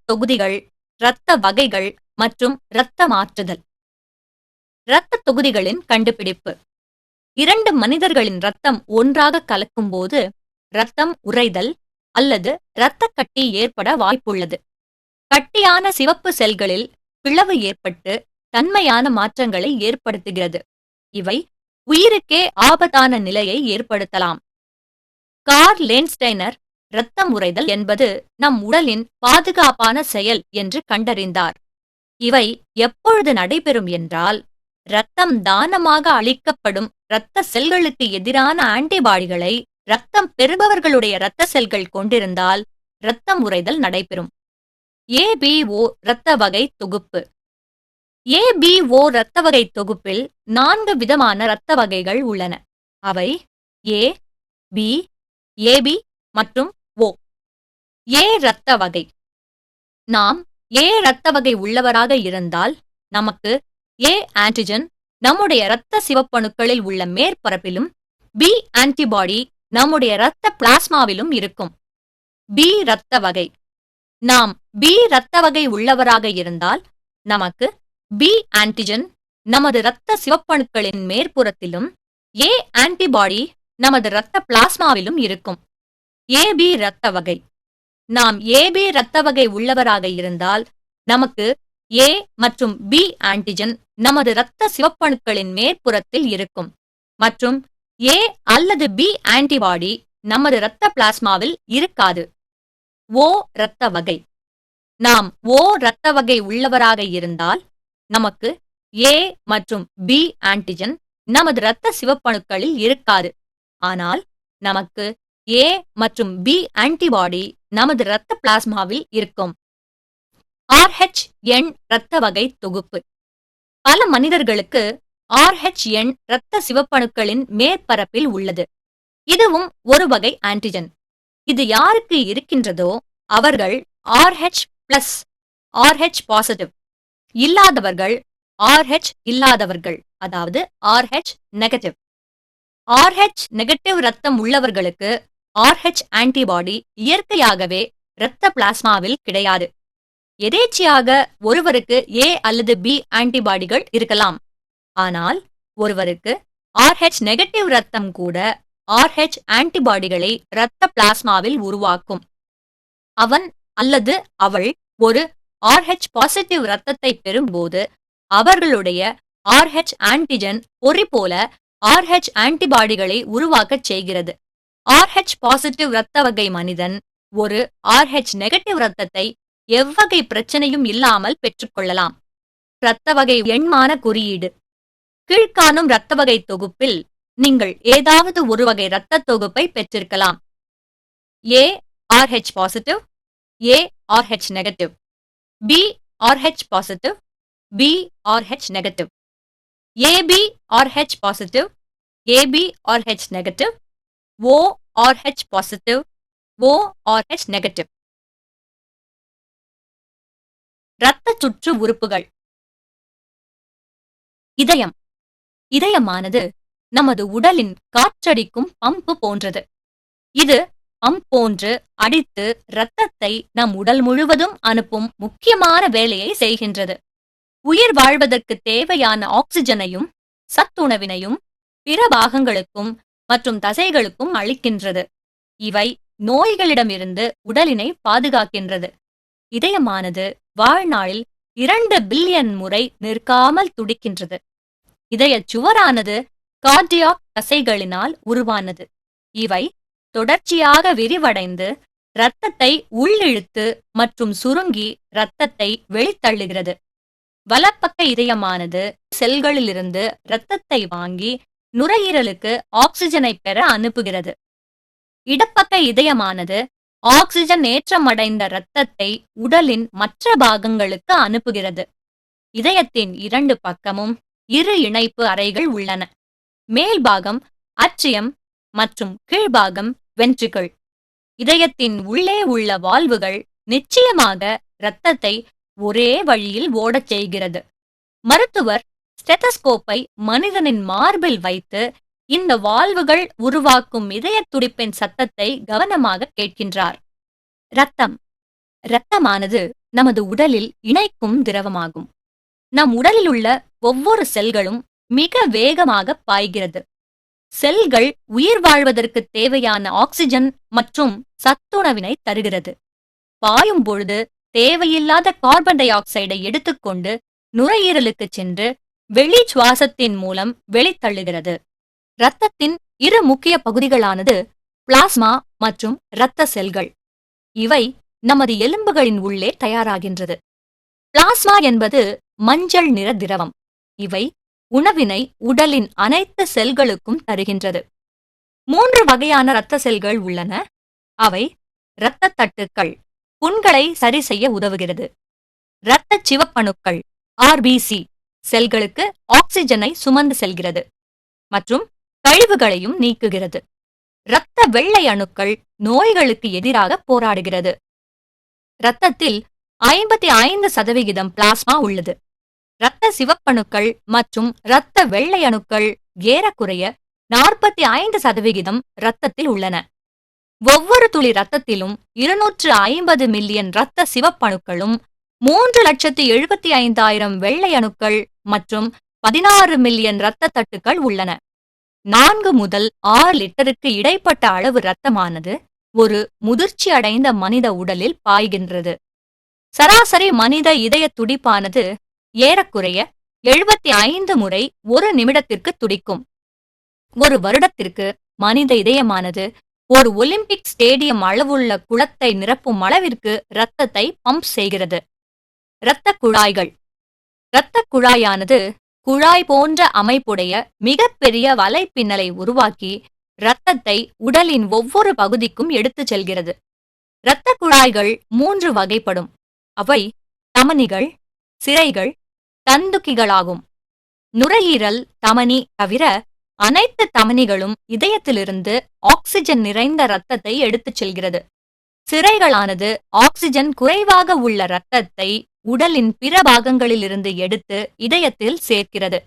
தொகுதிகள், இரத்த வகைகள் மற்றும் இரத்த மாற்றுதல். இரத்த தொகுதிகளின் கண்டுபிடிப்பு. 2 மனிதர்களின் இரத்தம் ஒன்றாக கலக்கும்போது இரத்தம் உறைதல் அல்லது இரத்தக் கட்டி ஏற்பட வாய்ப்புள்ளது. கட்டியான சிவப்பு செல்களில் பிளவு ஏற்பட்டு தன்மையான மாற்றங்களை ஏற்படுத்துகிறது. இவை உயிருக்கே ஆபத்தான நிலையை ஏற்படுத்தலாம். கார்ல் லேன்ஸ்டைனர் இரத்தம் உறைதல் என்பது நம் உடலின் பாதுகாப்பான செயல் என்று கண்டறிந்தார். இவை எப்பொழுது நடைபெறும் என்றால், இரத்தம் தானமாக அளிக்கப்படும் இரத்த செல்களுக்கு எதிரான ஆன்டிபாடிகளை இரத்தம் பெறுபவர்களுடைய இரத்த செல்கள் கொண்டிருந்தால் இரத்தம் உறைதல் நடைபெறும். ஏபிஓ இரத்த வகை தொகுப்பு. ஏபிஓ இரத்த வகை தொகுப்பில் 4 விதமான இரத்த வகைகள் உள்ளன. அவை ஏ, பி, ஏபி மற்றும் ஓ. ஏ இரத்த வகை. நாம் ஏ இரத்த வகை உள்ளவராக இருந்தால் நமக்கு ஏ ஆன்டிஜன் நம்முடைய இரத்த சிவப்பணுக்களில் உள்ள மேற்பரப்பிலும், பி ஆன்டிபாடி நம்முடைய இரத்த பிளாஸ்மாவிலும் இருக்கும். பி இரத்த வகை. நாம் பி இரத்த வகை உள்ளவராக இருந்தால் நமக்கு பி ஆன்டிஜன் நமது இரத்த சிவப்பணுக்களின் மேற்புறத்திலும், ஏ ஆன்டிபாடி நமது இரத்த பிளாஸ்மாவிலும் இருக்கும். ஏபி இரத்த வகை. நாம் ஏபி இரத்த வகை உள்ளவராக இருந்தால் நமக்கு ஏ மற்றும் பி ஆன்டிஜன் நமது இரத்த சிவப்பணுக்களின் மேற்புறத்தில் இருக்கும் மற்றும் ஏ அல்லது பி ஆன்டிபாடி நமது இரத்த பிளாஸ்மாவில் இருக்காது. ஓ இரத்த வகை. நாம் ஓ இரத்த வகை உள்ளவராக இருந்தால் நமக்கு ஏ மற்றும் பி ஆன்டிஜன் நமது இரத்த சிவப்பணுக்களில் இருக்காது. ஆனால் நமக்கு ஏ மற்றும் பி ஆன்டிபாடி நமது இரத்த பிளாஸ்மாவில் இருக்கும். RH எண் இரத்த வகை தொகுப்பு. பல மனிதர்களுக்கு RH எண் இரத்த சிவப்பணுக்களின் மேற்பரப்பில் உள்ளது. இதுவும் ஒரு வகை ஆன்டிஜன். இது யாருக்கு இருக்கின்றதோ அவர்கள் RH பிளஸ், RH பாசிட்டிவ். இல்லாதவர்கள் RH இல்லாதவர்கள், அதாவது RH நெகட்டிவ். RH நெகட்டிவ் இரத்தம் உள்ளவர்களுக்கு RH ஆன்டிபாடி இயற்கையாகவே இரத்த பிளாஸ்மாவில் கிடையாது. எதேச்சையாக ஒருவருக்கு ஏ அல்லது பி ஆன்டிபாடிகள் இருக்கலாம். ஆனால் ஒருவருக்கு RH நெகட்டிவ் இரத்தம் கூட RH ஆன்டிபாடிகளை இரத்த பிளாஸ்மாவில் உருவாக்கும். அவன் அல்லது அவள் ஒரு RH பாசிட்டிவ் இரத்தத்தை பெறும்போது அவர்களுடைய RH ஆன்டிஜன் பொறி போல RH ஆன்டிபாடிகளை உருவாக்கச் செய்கிறது. RH பாசிட்டிவ் இரத்த வகை மனிதன் ஒரு RH நெகட்டிவ் இரத்தத்தை எவ்வகை பிரச்சனையும் இல்லாமல் பெற்றுக்கொள்ளலாம். இரத்த வகை எண்மான குறியீடு. கீழ்காணும் இரத்த வகை தொகுப்பில் நீங்கள் ஏதாவது ஒரு வகை இரத்த தொகுப்பை பெற்றிருக்கலாம். A RH positive, A RH negative, B RH positive, B RH negative, AB RH positive, AB RH negative, O RH positive, O RH negative. இரத்த சுற்று உறுப்புகள். இதயம். இதயமானது நமது உடலின் காற்றடிக்கும் பம்பு போன்றது. இது பம்ப் போன்று அடித்து இரத்தத்தை நம் உடல் முழுவதும் அனுப்பும் முக்கியமான வேலையை செய்கின்றது. உயிர் வாழ்வதற்கு தேவையான ஆக்சிஜனையும் சத்துணவினையும் பிற பாகங்களுக்கும் மற்றும் தசைகளுக்கும் அளிக்கின்றது. இவை நோய்களிடமிருந்து உடலினை பாதுகாக்கின்றது. இதயமானது வாழ்நாளில் 2 பில்லியன் முறை நிற்காமல் துடிக்கின்றது. இதயச் சுவரானது கார்டியாக் தசைகளினால் உருவானது. இவை தொடர்ச்சியாக விரிவடைந்து இரத்தத்தை உள்ளிழுத்து மற்றும் சுருங்கி இரத்தத்தை வெளித்தள்ளுகிறது. வலப்பக்க இதயமானது செல்களிலிருந்து இரத்தத்தை வாங்கி நுரையீரலுக்கு ஆக்சிஜனை பெற அனுப்புகிறது. இடப்பக்க இதயமானது ஆக்சிஜன் ஏற்றமடைந்த இரத்தத்தை உடலின் மற்ற பாகங்களுக்கு அனுப்புகிறது. இதயத்தின் 2 பக்கமும் 2 இணைப்பு அறைகள் உள்ளன. மேல் பாகம் அட்ரியம் மற்றும் கீழ்பாகம் வென்ட்ரிக்கிள். இதயத்தின் உள்ளே உள்ள வால்வுகள் நிச்சயமாக இரத்தத்தை ஒரே வழியில் ஓடச் செய்கிறது. மருத்துவர் ஸ்டெத்தஸ்கோப்பை மனிதனின் மார்பில் வைத்து இந்த வால்வுகள் உருவாக்கும் இதய துடிப்பின் சத்தத்தை கவனமாக கேட்கின்றார். இரத்தம். இரத்தமானது நமது உடலில் இணைக்கும் திரவமாகும். நம் உடலில் உள்ள ஒவ்வொரு செல்களும் மிக வேகமாக பாய்கிறது. செல்கள் உயிர் வாழ்வதற்கு தேவையான ஆக்சிஜன் மற்றும் சத்துணவினை தருகிறது. பாயும் பொழுது தேவையில்லாத கார்பன் டை ஆக்சைடை எடுத்துக்கொண்டு நுரையீரலுக்கு சென்று வெளி சுவாசத்தின் மூலம் வெளித்தள்ளுகிறது. இரத்தத்தின் இரு முக்கிய பகுதிகளானது பிளாஸ்மா மற்றும் இரத்த செல்கள். இவை நமது எலும்புகளின் உள்ளே தயாராகின்றது. பிளாஸ்மா என்பது மஞ்சள் நிற திரவம். இவை உணவினை உடலின் அனைத்து செல்களுக்கும் தருகின்றது. 3 வகையான இரத்த செல்கள் உள்ளன. அவை இரத்த தட்டுக்கள், புண்களை சரி செய்ய உதவுகிறது. இரத்த சிவப்பணுக்கள் ஆர்பிசி செல்களுக்கு ஆக்சிஜனை சுமந்து செல்கிறது மற்றும் கழிவுகளையும் நீக்குகிறது. இரத்த வெள்ளை அணுக்கள் நோய்களுக்கு எதிராக போராடுகிறது. இரத்தத்தில் 55% பிளாஸ்மா உள்ளது. இரத்த சிவப்பணுக்கள் மற்றும் இரத்த வெள்ளை அணுக்கள் ஏறக்குறைய 45% இரத்தத்தில் உள்ளன. ஒவ்வொரு துளி இரத்தத்திலும் 250 மில்லியன் இரத்த சிவப்பணுக்களும் 3,75,000 வெள்ளை அணுக்கள் மற்றும் 16 மில்லியன் இரத்த தட்டுக்கள் உள்ளன. 4 முதல் 6 லிட்டருக்கு இடைப்பட்ட அளவு இரத்தமானது ஒரு முதிர்ச்சி அடைந்த மனித உடலில் பாய்கின்றது. சராசரி மனித இதய துடிப்பானது ஏறக்குறைய 75 முறை ஒரு நிமிடத்திற்கு துடிக்கும். ஒரு வருடத்திற்கு மனித இதயமானது ஒரு ஒலிம்பிக் ஸ்டேடியம் அளவுள்ள குளத்தை நிரப்பும் அளவிற்கு இரத்தத்தை பம்ப் செய்கிறது. இரத்த குழாய்கள். இரத்த குழாயானது குழாய் போன்ற அமைப்புடைய மிகப்பெரிய வலைப்பின்னலை உருவாக்கி இரத்தத்தை உடலின் ஒவ்வொரு பகுதிக்கும் எடுத்துச் செல்கிறது. இரத்த குழாய்கள் 3 வகைப்படும். அவை தமனிகள், சிரைகள், தந்துக்கிகளாகும். நுரையீரல் தமனி தவிர அனைத்து தமனிகளும் இதயத்திலிருந்து ஆக்சிஜன் நிறைந்த இரத்தத்தை எடுத்துச் செல்கிறது. சிரைகளானது ஆக்சிஜன் குறைவாக உள்ள இரத்தத்தை உடலின் பிற பாகங்களிலிருந்து எடுத்து இதயத்தில் சேர்க்கிறது.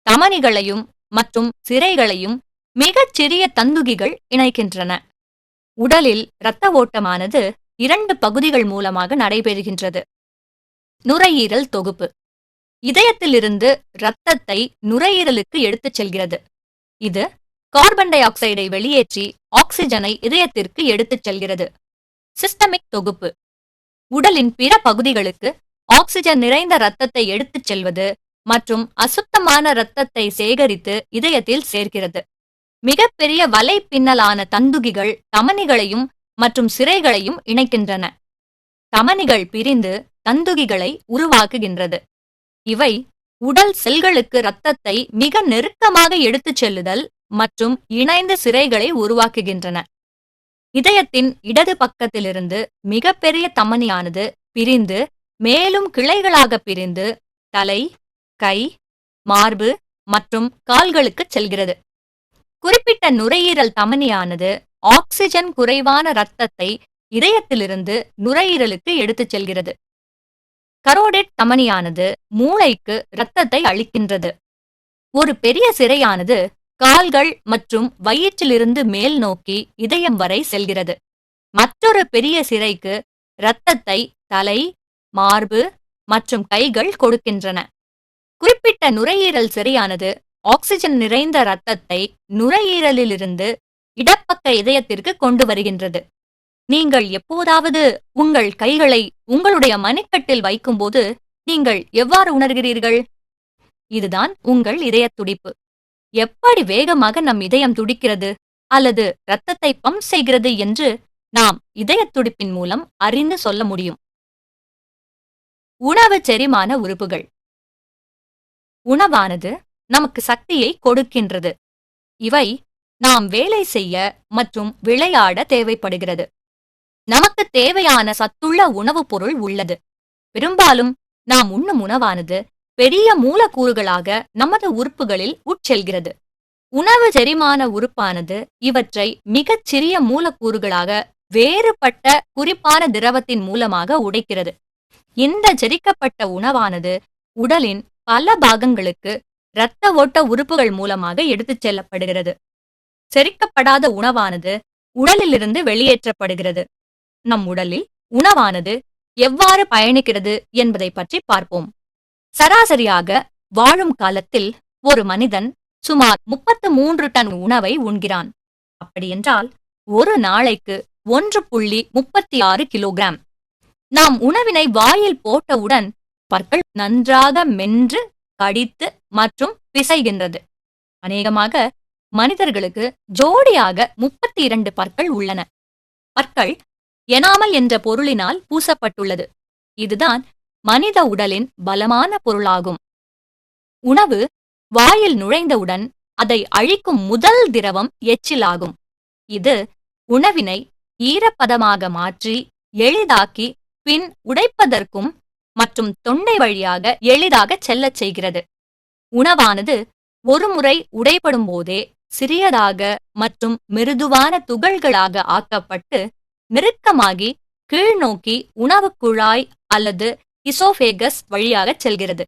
தமனிகளையும் மற்றும் சிரைகளையும் மிகச் சிறிய தந்துகிகள் இணைக்கின்றன. உடலில் இரத்த ஓட்டமானது 2 பகுதிகள் மூலமாக நடைபெறுகின்றது. நுரையீரல் தொகுப்பு. இதயத்திலிருந்து இரத்தத்தை நுரையீரலுக்கு எடுத்துச் செல்கிறது. இது கார்பன் டை ஆக்சைடை வெளியேற்றி ஆக்சிஜனை இதயத்திற்கு எடுத்துச் செல்கிறது. சிஸ்டமிக் தொகுப்பு. உடலின் பிற பகுதிகளுக்கு ஆக்சிஜன் நிறைந்த இரத்தத்தை எடுத்துச் செல்வது மற்றும் அசுத்தமான இரத்தத்தை சேகரித்து இதயத்தில் சேர்க்கிறது. மிகப்பெரிய வலைப்பின்னலான தந்துகிகள் தமனிகளையும் மற்றும் சிரைகளையும் இணைக்கின்றன. தமனிகள் பிரிந்து தந்துகிகளை உருவாக்குகின்றது. இவை உடல் செல்களுக்கு இரத்தத்தை மிக நெருக்கமாக எடுத்துச் செல்லுதல் மற்றும் இணைந்த சிரைகளை உருவாக்குகின்றன. இதயத்தின் இடது பக்கத்திலிருந்து மிகப்பெரிய தமனியானது பிரிந்து மேலும் கிளைகளாக பிரிந்து தலை, கை, மார்பு மற்றும் கால்களுக்கு செல்கிறது. குறிப்பிட்ட நுரையீரல் தமனியானது ஆக்சிஜன் குறைவான இரத்தத்தை இதயத்திலிருந்து நுரையீரலுக்கு எடுத்துச் செல்கிறது. கரோடிட் தமனியானது மூளைக்கு இரத்தத்தை அளிக்கின்றது. ஒரு பெரிய சிரையானது கால்கள் மற்றும் வயிற்றிலிருந்து மேல் நோக்கி இதயம் வரை செல்கிறது. மற்றொரு பெரிய சிரைக்கு இரத்தத்தை தலை, மார்பு மற்றும் கைகள் கொடுக்கின்றன. குறிப்பிட்ட நுரையீரல் சிரையானது ஆக்சிஜன் நிறைந்த இரத்தத்தை நுரையீரலிலிருந்து இடப்பக்க இதயத்திற்கு கொண்டு வருகின்றது. நீங்கள் எப்போதாவது உங்கள் கைகளை உங்களுடைய மணிக்கட்டில் வைக்கும்போது நீங்கள் எவ்வாறு உணர்கிறீர்கள்? இதுதான் உங்கள் இதய துடிப்பு. எப்படி வேகமாக நம் இதயம் துடிக்கிறது அல்லது இரத்தத்தை பம்ப் செய்கிறது என்று நாம் இதய துடிப்பின் மூலம் அறிந்து சொல்ல முடியும். உணவு செரிமான உறுப்புகள். உணவானது நமக்கு சக்தியை கொடுக்கின்றது. இவை நாம் வேலை செய்ய மற்றும் விளையாட தேவைப்படுகிறது. நமக்கு தேவையான சத்துள்ள உணவுப் பொருள் உள்ளது. பெரும்பாலும் நாம் உண்ணும் உணவானது பெரிய மூலக்கூறுகளாக நமது உறுப்புகளில் உட்செல்கிறது. உணவு செரிமான உறுப்பானது இவற்றை மிகச் சிறிய மூலக்கூறுகளாக வேறுபட்ட குறிப்பான திரவத்தின் மூலமாக உடைக்கிறது. இந்த செரிக்கப்பட்ட உணவானது உடலின் பல பாகங்களுக்கு இரத்த ஓட்ட உறுப்புகள் மூலமாக எடுத்துச் செல்லப்படுகிறது. செரிக்கப்படாத உணவானது உடலிலிருந்து வெளியேற்றப்படுகிறது. நம் உடலில் உணவானது எவ்வாறு பயணிக்கிறது என்பதை பற்றி பார்ப்போம். சராசரியாக வாழும் காலத்தில் ஒரு மனிதன் சுமார் 33 டன் உணவை உண்கிறான். அப்படியென்றால் ஒரு நாளைக்கு 1.36 கிலோகிராம். நாம் உணவினை வாயில் போட்டவுடன் பற்கள் நன்றாக மென்று கடித்து மற்றும் பிசைகின்றது. அநேகமாக மனிதர்களுக்கு ஜோடியாக 32 பற்கள் உள்ளன. பற்கள் எனாமல் என்ற பொருளினால் பூசப்பட்டுள்ளது. இதுதான் மனித உடலின் பலமான பொருளாகும். உணவு வாயில் நுழைந்தவுடன் அதை அழிக்கும் முதல் திரவம் எச்சிலாகும். இது உணவினை ஈரப்பதமாக மாற்றி எளிதாக்கி பின் உடைப்பதற்கும் மற்றும் தொண்டை வழியாக எளிதாக செல்லச் செய்கிறது. உணவானது ஒருமுறை உடைபடும் போதே சிறியதாக மற்றும் மிருதுவான துகள்களாக ஆக்கப்பட்டு நெருக்கமாகி கீழ்நோக்கி உணவுக் குழாய் அல்லது இசோபேகஸ் வழியாக செல்கிறது.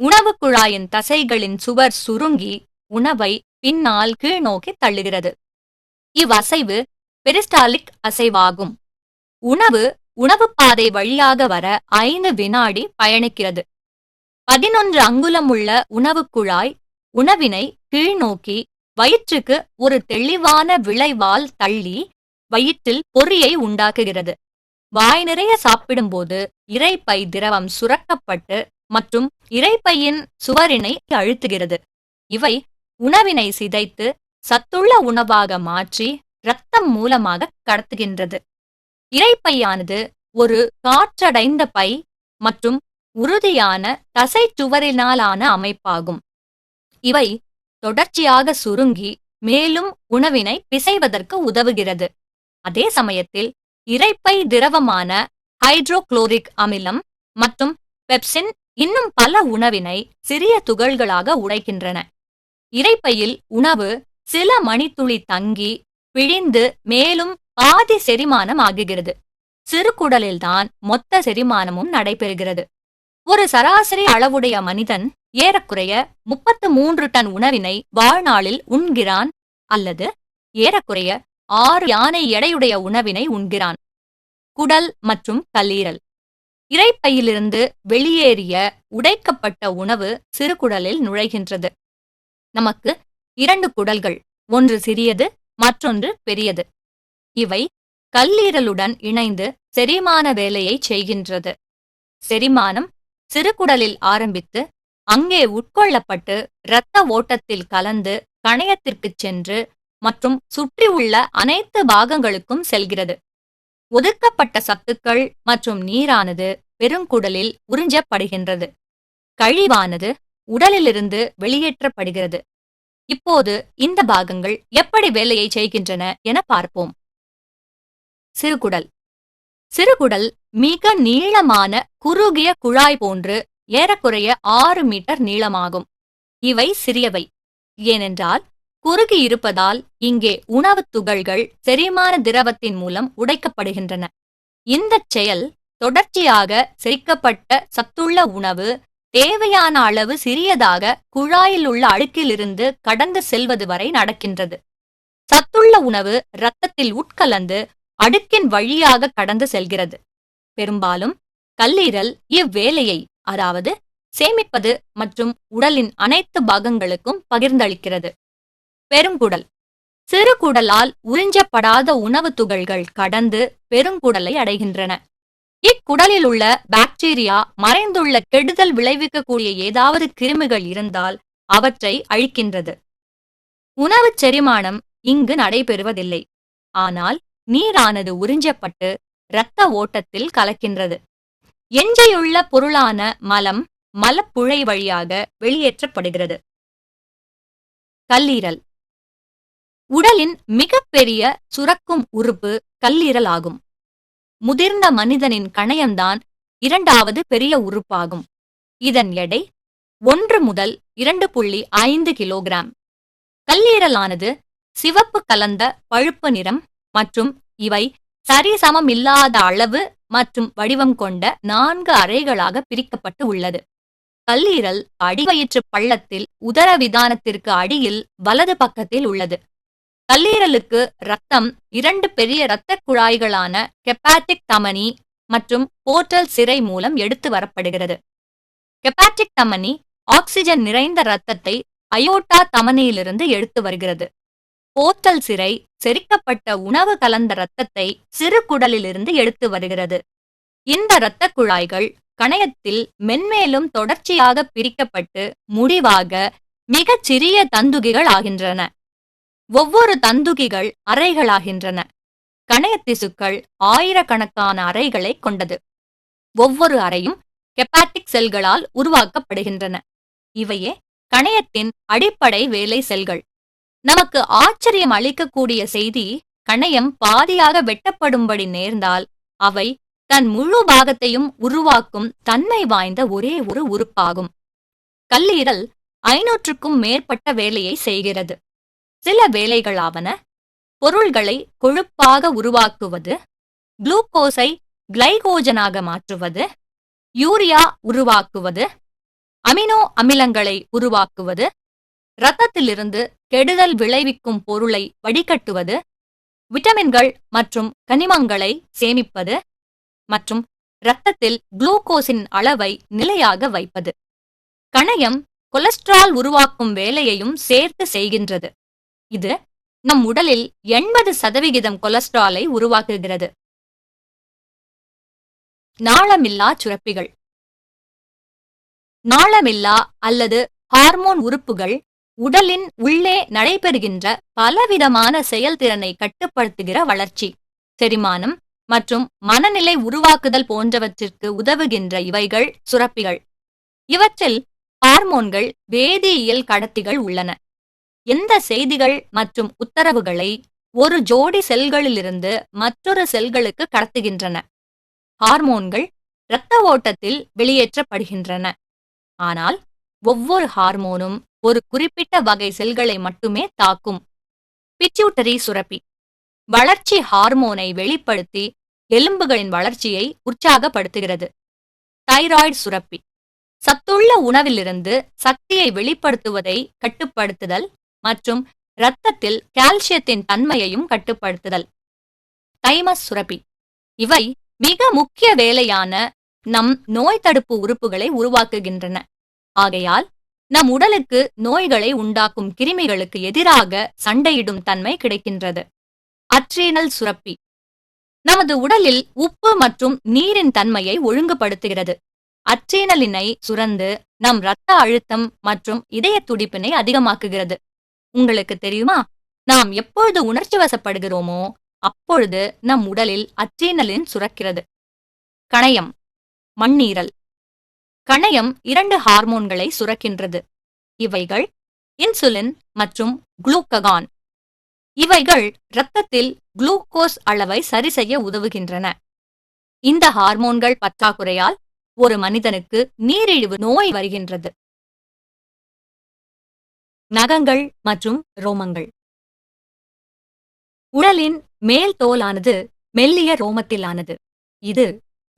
உணவுக் குழாயின் தசைகளின் சுவர் சுருங்கி உணவை பின்னால் கீழ்நோக்கி தள்ளுகிறது. இவ்வசைவு பெரிஸ்டாலிக் அசைவாகும். உணவு உணவுப்பாதை வழியாக வர 5 வினாடி பயணிக்கிறது. 11 அங்குலம் உள்ள உணவுக் குழாய் உணவினை கீழ்நோக்கி வயிற்றுக்கு ஒரு தெளிவான விளைவால் தள்ளி வயிற்றில் பொறியை உண்டாக்குகிறது. வாய் நிறைய சாப்பிடும்போது இரைப்பை திரவம் சுரக்கப்பட்டு மற்றும் இரைப்பையின் சுவரினை அழுத்துகிறது. இவை உணவினை சிதைத்து சத்துள்ள உணவாக மாற்றி இரத்தம் மூலமாக கடத்துகின்றது. இரைப்பையானது ஒரு காற்றடைந்த பை மற்றும் உறுதியான தசைச்சுவரினாலான அமைப்பாகும். இவை தொடர்ச்சியாக சுருங்கி மேலும் உணவினை பிசைவதற்கு உதவுகிறது. அதே சமயத்தில் இரைப்பை திரவமான ஹைட்ரோகுளோரிக் அமிலம் மற்றும் பெப்சின் இன்னும் பல உணவினை சிறிய துகள்களாக உடைக்கின்றன. இரைப்பையில் உணவு சில மணித்துளி தங்கி பிழிந்து மேலும் பாதி செரிமானம் ஆகுகிறது. சிறுகுடலில்தான் மொத்த செரிமானமும் நடைபெறுகிறது. ஒரு சராசரி அளவுடைய மனிதன் ஏறக்குறைய 33 டன் உணவினை வாழ்நாளில் உண்கிறான் அல்லது ஏறக்குறைய 6 யானை எடையுடைய உணவினை உண்கிறான். குடல் மற்றும் கல்லீரல். இரைப்பையிலிருந்து வெளியேறிய உடைக்கப்பட்ட உணவு சிறுகுடலில் நுழைகின்றது. நமக்கு 2 குடல்கள், ஒன்று சிறியது மற்றொன்று பெரியது. இவை கல்லீரலுடன் இணைந்து செரிமான வேலையை செய்கின்றது. செரிமானம் சிறுகுடலில் ஆரம்பித்து அங்கே உட்கொள்ளப்பட்டு இரத்த ஓட்டத்தில் கலந்து கணையத்திற்குச் சென்று மற்றும் சுற்றியுள்ள அனைத்து பாகங்களுக்கும் செல்கிறது. ஒதுக்கப்பட்ட சத்துக்கள் மற்றும் நீரானது பெருங்குடலில் உறிஞ்சப்படுகின்றது. கழிவானது உடலிலிருந்து வெளியேற்றப்படுகிறது. இப்போது இந்த பாகங்கள் எப்படி வேலையை செய்கின்றன என பார்ப்போம். சிறுகுடல். சிறுகுடல் மிக நீளமான குறுகிய குழாய் போன்று ஏறக்குறைய 6 மீட்டர் நீளமாகும். இவை சிறியவை, ஏனென்றால் குறுகி இருப்பதால் இங்கே உணவுத் துகள்கள் செரிமான திரவத்தின் மூலம் உடைக்கப்படுகின்றன. இந்தச் செயல் தொடர்ச்சியாக செரிக்கப்பட்ட சத்துள்ள உணவு தேவையான அளவு சிறியதாக குழாயில் உள்ள அழுக்கிலிருந்து கடந்து செல்வது வரை நடக்கின்றது. சத்துள்ள உணவு இரத்தத்தில் உட்கலந்து அடுக்கின் வழியாக கடந்து செல்கிறது. பெரும்பாலும் கல்லீரல் இவ்வேலையை, அதாவது சேமிப்பது மற்றும் உடலின் அனைத்து பாகங்களுக்கும் பகிர்ந்தளிக்கிறது. பெருங்குடல். சிறுகுடலால் உறிஞ்சப்படாத உணவு துகள்கள் கடந்து பெருங்குடலை அடைகின்றன. இக்குடலில் உள்ள பாக்டீரியா மறைந்துள்ள கெடுதல் விளைவிக்கக்கூடிய ஏதாவது கிருமிகள் இருந்தால் அவற்றை அழிக்கின்றது. உணவு செரிமானம் இங்கு நடைபெறுவதில்லை. ஆனால் நீரானது உறிஞ்சப்பட்டு இரத்த ஓட்டத்தில் கலக்கின்றது. எஞ்சியுள்ள பொருளான மலம் மலப்புழை வழியாக வெளியேற்றப்படுகிறது. கல்லீரல். உடலின் மிகப்பெரிய சுரக்கும் உறுப்பு கல்லீரல் ஆகும். முதிர்ந்த மனிதனின் கணையம்தான் 2வது பெரிய உறுப்பாகும். இதன் எடை 1 முதல் 2.5 கிலோகிராம். கல்லீரலானது சிவப்பு கலந்த பழுப்பு நிறம் மற்றும் இவை சரிசமம் இல்லாத அளவு மற்றும் வடிவம் கொண்ட 4 அறைகளாக பிரிக்கப்பட்டு உள்ளது. கல்லீரல் அடிவயிற்று பள்ளத்தில் உதரவிதானத்திற்கு அடியில் வலது பக்கத்தில் உள்ளது. கல்லீரலுக்கு இரத்தம் 2 பெரிய இரத்த குழாய்களான ஹெப்பாட்டிக் தமனி மற்றும் போர்ட்டல் சிரை மூலம் எடுத்து வரப்படுகிறது. ஹெப்பாட்டிக் தமனி ஆக்சிஜன் நிறைந்த இரத்தத்தை அயோட்டா தமனியிலிருந்து எடுத்து வருகிறது. போர்ட்டல் சிரை செரிக்கப்பட்ட உணவு கலந்த இரத்தத்தை சிறு குடலிலிருந்து எடுத்து வருகிறது. இந்த இரத்த குழாய்கள் கணையத்தில் மென்மேலும் தொடர்ச்சியாக பிரிக்கப்பட்டு முடிவாக மிகச் சிறிய தந்துகிகள் ஆகின்றன. ஒவ்வொரு தந்துகிகள் அறைகளாகின்றன. கணைய திசுக்கள் ஆயிரக்கணக்கான அறைகளை கொண்டது. ஒவ்வொரு அறையும் ஹெப்பாட்டிக் செல்களால் உருவாக்கப்படுகின்றன. இவையே கணையத்தின் அடிப்படை வேலை செல்கள். நமக்கு ஆச்சரியம் அளிக்கக்கூடிய செய்தி, கணையம் பாதியாக வெட்டப்படும்படி நேர்ந்தால் அவை தன் முழு பாகத்தையும் உருவாக்கும் தன்மை வாய்ந்த ஒரே ஒரு உறுப்பாகும். கல்லீரல் 500க்கும் மேற்பட்ட வேலையை செய்கிறது. சில வேலைகளாவன: பொருள்களை கொழுப்பாக உருவாக்குவது, குளுக்கோஸை கிளைகோஜனாக மாற்றுவது, யூரியா உருவாக்குவது, அமினோ அமிலங்களை உருவாக்குவது, இரத்தத்திலிருந்து கெடுதல் விளைவிக்கும் பொருளை வடிகட்டுவது, விட்டமின்கள் மற்றும் கனிமங்களை சேமிப்பது மற்றும் இரத்தத்தில் குளுக்கோஸின் அளவை நிலையாக வைப்பது. கணையம் கொலஸ்ட்ரால் உருவாக்கும் வேலையையும் சேர்த்து செய்கின்றது. இது நம் உடலில் 80% கொலஸ்ட்ராலை உருவாக்குகிறது. நாளமில்லா சுரப்பிகள். நாளமில்லா அல்லது ஹார்மோன் உறுப்புகள் உடலின் உள்ளே நடைபெறுகின்ற பலவிதமான செயல்திறனை கட்டுப்படுத்துகிற வளர்ச்சி, செரிமானம் மற்றும் மனநிலை உருவாக்குதல் போன்றவற்றிற்கு உதவுகின்ற இவைகள் சுரப்பிகள். இவற்றில் ஹார்மோன்கள், வேதியியல் கடத்திகள் உள்ளன. எந்த செய்திகள் மற்றும் உத்தரவுகளை ஒரு ஜோடி செல்களிலிருந்து மற்றொரு செல்களுக்கு கடத்துகின்றன. ஹார்மோன்கள் இரத்த ஓட்டத்தில் வெளியேற்றப்படுகின்றன. ஆனால் ஒவ்வொரு ஹார்மோனும் ஒரு குறிப்பிட்ட வகை செல்களை மட்டுமே தாக்கும். பிட்யூட்டரி சுரப்பி வளர்ச்சி ஹார்மோனை வெளிப்படுத்தி எலும்புகளின் வளர்ச்சியை உற்சாகப்படுத்துகிறது. தைராய்டு சுரப்பி சத்துள்ள உணவிலிருந்து சக்தியை வெளிப்படுத்துவதை கட்டுப்படுத்துதல் மற்றும் இரத்தத்தில் கால்சியத்தின் தன்மையையும் கட்டுப்படுத்துதல். தைமஸ் சுரப்பி இவை மிக முக்கிய வேலையான நம் நோய் தடுப்பு உறுப்புகளை உருவாக்குகின்றன. ஆகையால் நம் உடலுக்கு நோய்களை உண்டாக்கும் கிருமிகளுக்கு எதிராக சண்டையிடும் தன்மை கிடைக்கின்றது. அட்ரீனல் சுரப்பி நமது உடலில் உப்பு மற்றும் நீரின் தன்மையை ஒழுங்குபடுத்துகிறது. அட்ரீனலினை சுரந்து நம் இரத்த அழுத்தம் மற்றும் இதய துடிப்பினை அதிகமாக்குகிறது. உங்களுக்கு தெரியுமா, நாம் எப்பொழுது உணர்ச்சி வசப்படுகிறோமோ அப்பொழுது நம் உடலில் அட்ரீனலின் சுரக்கிறது. கணையம், மண்ணீரல். கணையம் 2 ஹார்மோன்களை சுரக்கின்றது. இவைகள் இன்சுலின் மற்றும் குளுக்ககான். இவைகள் இரத்தத்தில் குளுக்கோஸ் அளவை சரி செய்ய உதவுகின்றன. இந்த ஹார்மோன்கள் பற்றாக்குறையால் ஒரு மனிதனுக்கு நீரிழிவு நோய் வருகின்றது. நகங்கள் மற்றும் ரோமங்கள். உடலின் மேல் தோலானது மெல்லிய ரோமத்திலானது. இது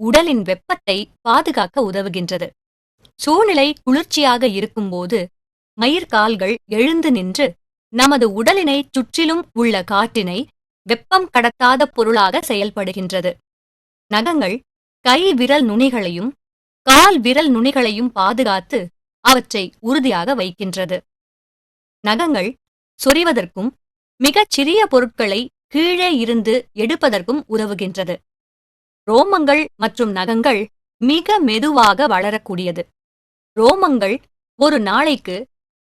உடலின் வெப்பத்தை பாதுகாக்க உதவுகின்றது. சூழ்நிலை குளிர்ச்சியாக இருக்கும்போது மயிர்கால்கள் எழுந்து நின்று நமது உடலினை சுற்றிலும் உள்ள காற்றினை வெப்பம் கடத்தாத பொருளாக செயல்படுகின்றது. நகங்கள் கை விரல் நுனிகளையும் கால் விரல் நுனிகளையும் பாதுகாத்து அவற்றை உறுதியாக வைக்கின்றது. நகங்கள் சொறிவதற்கும் மிகச் சிறிய பொருட்களை கீழே இருந்து எடுப்பதற்கும் உதவுகின்றது. ரோமங்கள் மற்றும் நகங்கள் மிக மெதுவாக வளரக்கூடியது. ரோமங்கள் ஒரு நாளைக்கு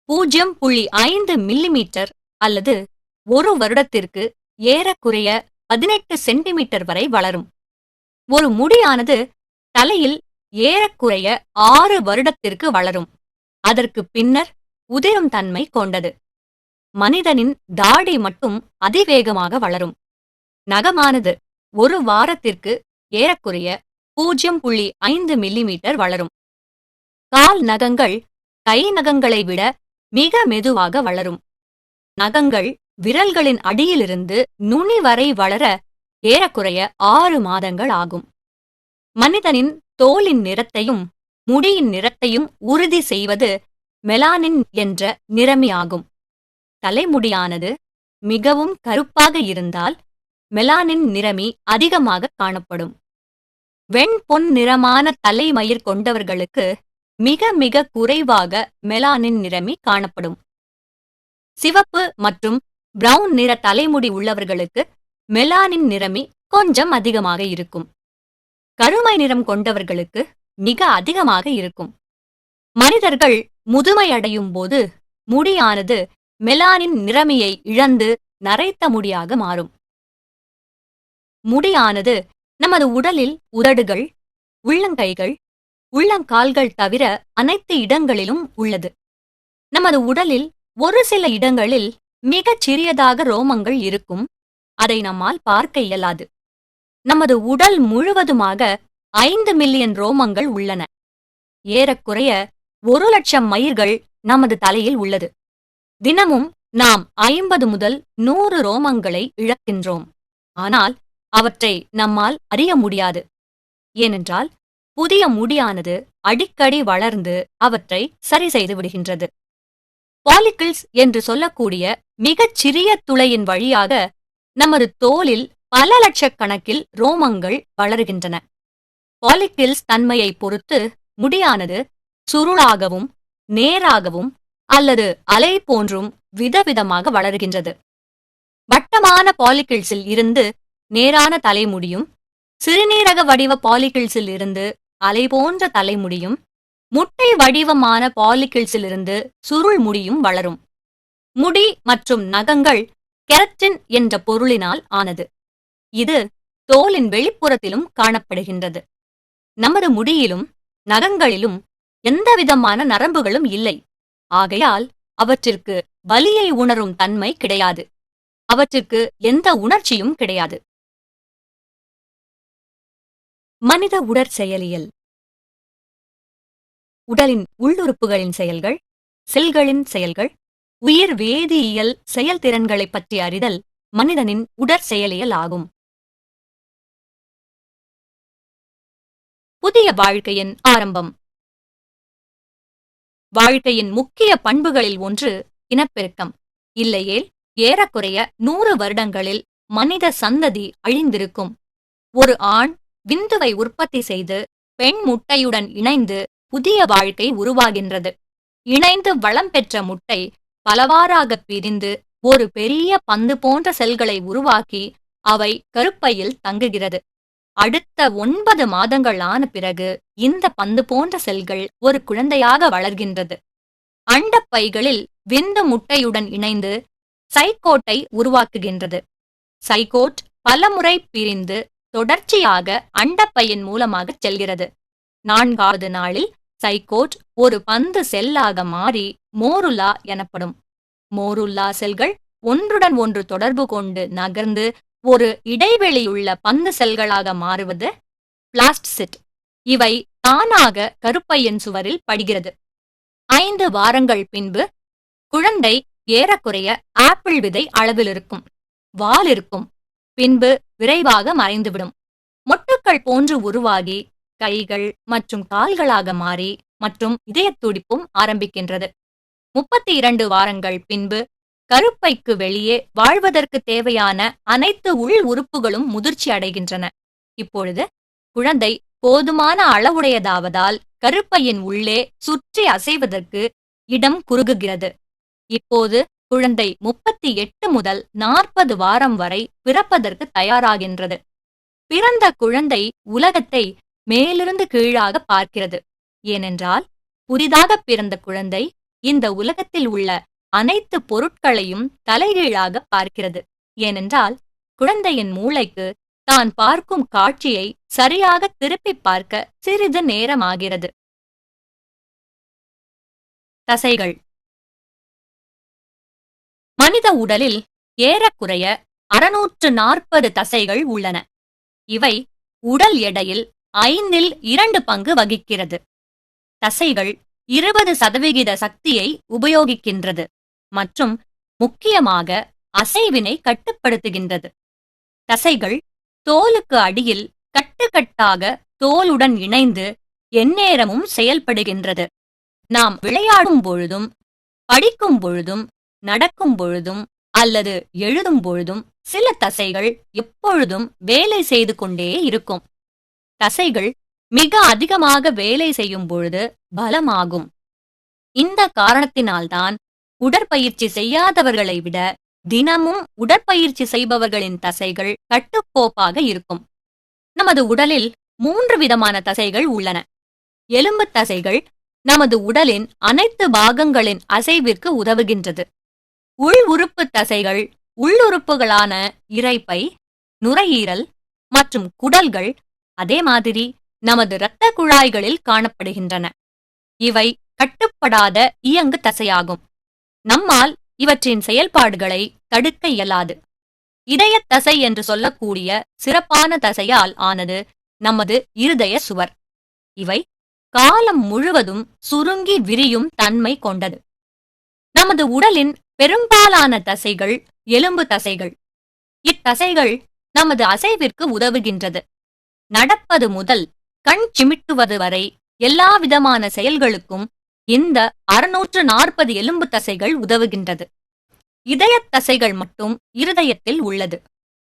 0.5 மில்லிமீட்டர் அல்லது ஒரு வருடத்திற்கு ஏறக்குறைய 18 சென்டிமீட்டர் வரை வளரும். ஒரு முடியானது தலையில் ஏறக்குறைய 6 வருடத்திற்கு வளரும். அதற்கு பின்னர் உதிரும் தன்மை கொண்டது. மனிதனின் தாடி மட்டும் அதிவேகமாக வளரும். நகமானது ஒரு வாரத்திற்கு ஏறக்குறைய 0.5 மில்லிமீட்டர் வளரும். கால் நகங்கள் கை நகங்களை விட மிக மெதுவாக வளரும். நகங்கள் விரல்களின் அடியிலிருந்து நுனி வரை வளர ஏறக்குறைய 6 மாதங்கள் ஆகும். மனிதனின் தோலின் நிறத்தையும் முடியின் நிறத்தையும் உறுதி செய்வது மெலானின் என்ற நிறமியாகும். தலைமுடியானது மிகவும் கருப்பாக இருந்தால் மெலானின் நிறமி அதிகமாக காணப்படும். வெண்பொன் நிறமான தலைமயிர் கொண்டவர்களுக்கு மிக மிக குறைவாக மெலானின் நிறமி காணப்படும். சிவப்பு மற்றும் பிரவுன் நிற தலைமுடி உள்ளவர்களுக்கு மெலானின் நிறமி கொஞ்சம் அதிகமாக இருக்கும். கருமை நிறம் கொண்டவர்களுக்கு மிக அதிகமாக இருக்கும். மனிதர்கள் முதுமையடையும் போது முடியானது மெலானின் நிறமியை இழந்து நரைத்த முடியாக மாறும். முடியானது நமது உடலில் உதடுகள், உள்ளங்கைகள், உள்ளங்கால்கள் தவிர அனைத்து இடங்களிலும் உள்ளது. நமது உடலில் ஒரு சில இடங்களில் மிகச் சிறியதாக ரோமங்கள் இருக்கும். அதை நம்மால் பார்க்க இயலாது. நமது உடல் முழுவதுமாக 5 மில்லியன் ரோமங்கள் உள்ளன. ஏறக்குறைய 1,00,000 மயிர்கள் நமது தலையில் உள்ளது. தினமும் நாம் 50 முதல் 100 ரோமங்களை இழக்கின்றோம். ஆனால் அவற்றை நம்மால் அறிய முடியாது. ஏனென்றால் புதிய முடியானது அடிக்கடி வளர்ந்து அவற்றை சரி செய்து விடுகின்றது. பாலிகிள்ஸ் என்று சொல்லக்கூடிய மிகச் சிறிய துளையின் வழியாக நமது தோலில் பல லட்சக்கணக்கில் ரோமங்கள் வளருகின்றன. பாலிகிள்ஸ் தன்மையை பொறுத்து முடியானது சுருளாகவும் நேராகவும் அல்லது அலை போன்றும் விதவிதமாக வளருகின்றது. வட்டமான பாலிகிள்ஸில் இருந்து நேரான தலைமுடியும், சிறுநீரக வடிவ பாலிகிள்ஸில் இருந்து அலை போன்ற தலைமுடியும், முட்டை வடிவமான பாலிகிள்ஸிலிருந்து சுருள் முடியும் வளரும். முடி மற்றும் நகங்கள் கெரட்டின் என்ற பொருளினால் ஆனது. இது தோலின் வெளிப்புறத்திலும் காணப்படுகின்றது. நமது முடியிலும் நகங்களிலும் எந்தவிதமான நரம்புகளும் இல்லை. ஆகையால் அவற்றிற்கு வலியை உணரும் தன்மை கிடையாது. அவற்றிற்கு எந்த உணர்ச்சியும் கிடையாது. மனித உடற்செயலியல். உடலின் உள்ளுறுப்புகளின் செயல்கள், செல்களின் செயல்கள், உயிர் வேதியியல் செயல்திறன்களைப் பற்றி அறிதல் மனிதனின் உடற்செயலியல் ஆகும். புதிய வாழ்க்கையின் ஆரம்பம். வாழ்க்கையின் முக்கிய பண்புகளில் ஒன்று இனப்பெருக்கம். இல்லையேல் ஏறக்குறைய 100 வருடங்களில் மனித சந்ததி அழிந்திருக்கும். ஒரு ஆண் விந்துவை உற்பத்தி செய்து பெண் முட்டையுடன் இணைந்து புதிய வாழ்க்கை உருவாகின்றது. இணைந்து வளம் பெற்ற முட்டை பலவாறாக பிரிந்து ஒரு பெரிய பந்து போன்ற செல்களை உருவாக்கி அவை கருப்பையில் தங்குகிறது. அடுத்த 9 மாதங்கள் ஆன பிறகு இந்த பந்து போன்ற செல்கள் ஒரு குழந்தையாக வளர்கின்றது. அண்டப்பைகளில் விந்து முட்டையுடன் இணைந்து சைகோட்டை உருவாக்குகின்றது. சைகோட் பலமுறை பிரிந்து தொடர்ச்சியாக அண்டப்பையின் மூலமாக செல்கிறது. 4வது நாளில் சைகோட் ஒரு பந்து செல்லாக மாறி மோருலா எனப்படும். மோருல்லா செல்கள் ஒன்றுடன் ஒன்று தொடர்பு கொண்டு நகர்ந்து ஒரு இடைவெளியுள்ள பந்து செல்களாக மாறுவது பிளாஸ்ட்சிட். இவை தானாக கருப்பையின் சுவரில் படிகிறது. 5 வாரங்கள் பின்பு குழந்தை ஏறக்குறைய ஆப்பிள் விதை அளவில் இருக்கும். வால் இருக்கும். பின்பு விரைவாக மறைந்துவிடும். மொட்டுக்கள் போன்று உருவாகி கைகள் மற்றும் கால்களாக மாறி மற்றும் இதயத் துடிப்பும் ஆரம்பிக்கின்றது. 32 வாரங்கள் பின்பு கருப்பைக்கு வெளியே வாழ்வதற்கு தேவையான அனைத்து உள் உறுப்புகளும் முதிர்ச்சி அடைகின்றன. இப்பொழுது குழந்தை போதுமான அளவுடையதாவதால் கருப்பையின் உள்ளே சுற்றி அசைவதற்கு இடம் குறுகுகிறது. இப்போது குழந்தை 38 முதல் 40 வாரம் வரை பிறப்பதற்கு தயாராகின்றது. பிறந்த குழந்தை உலகத்தை மேலிருந்து கீழாக பார்க்கிறது. ஏனென்றால் புதிதாக பிறந்த குழந்தை இந்த உலகத்தில் உள்ள அனைத்து பொருட்களையும் தலைகீழாக பார்க்கிறது. ஏனென்றால் குழந்தையின் மூளைக்கு தான் பார்க்கும் காட்சியை சரியாக திருப்பி பார்க்க சிறிது நேரமாகிறது. தசைகள். மனித உடலில் ஏறக்குறைய 640 தசைகள் உள்ளன. இவை உடல் எடையில் 2 பங்கு வகிக்கிறது. தசைகள் 20% சக்தியை உபயோகிக்கின்றது மற்றும் முக்கியமாக அசைவினை கட்டுப்படுத்துகின்றது. தசைகள் தோலுக்கு அடியில் கட்டுக்கட்டாக தோலுடன் இணைந்து எந்நேரமும் செயல்படுகின்றது. நாம் விளையாடும் பொழுதும், படிக்கும் பொழுதும், நடக்கும் பொழுதும் அல்லது எழுதும் பொழுதும் சில தசைகள் எப்பொழுதும் வேலை செய்து கொண்டே இருக்கும். தசைகள் மிக அதிகமாக வேலை செய்யும் பொழுது பலமாகும். இந்த காரணத்தினால்தான் உடற்பயிற்சி செய்யாதவர்களை விட தினமும் உடற்பயிற்சி செய்பவர்களின் தசைகள் கட்டுக்கோப்பாக இருக்கும். நமது உடலில் 3 விதமான தசைகள் உள்ளன. எலும்பு தசைகள் நமது உடலின் அனைத்து பாகங்களின் அசைவிற்கு உதவுகின்றது. உள் உறுப்பு தசைகள் உள்ளுறுப்புகளான இரைப்பை, நுரையீரல் மற்றும் குடல்கள், அதே மாதிரி நமது இரத்த குழாய்களில் காணப்படுகின்றன. இவை கட்டுப்படாத இயங்கு தசையாகும். நம்மால் இவற்றின் செயல்பாடுகளை தடுக்க இயலாது. இதயத் தசை என்று சொல்லக்கூடிய சிறப்பான தசையால் ஆனது நமது இருதய சுவர். இவை காலம் முழுவதும் சுருங்கி விரியும் தன்மை கொண்டது. நமது உடலின் பெரும்பாலான தசைகள் எலும்பு தசைகள். இத்தசைகள் நமது அசைவிற்கு உதவுகின்றது. நடப்பது முதல் கண் சிமிட்டுவது வரை எல்லா விதமான செயல்களுக்கும் இந்த 640 எலும்பு தசைகள் உதவுகின்றது. இதயத் தசைகள் மட்டும் இருதயத்தில் உள்ளது.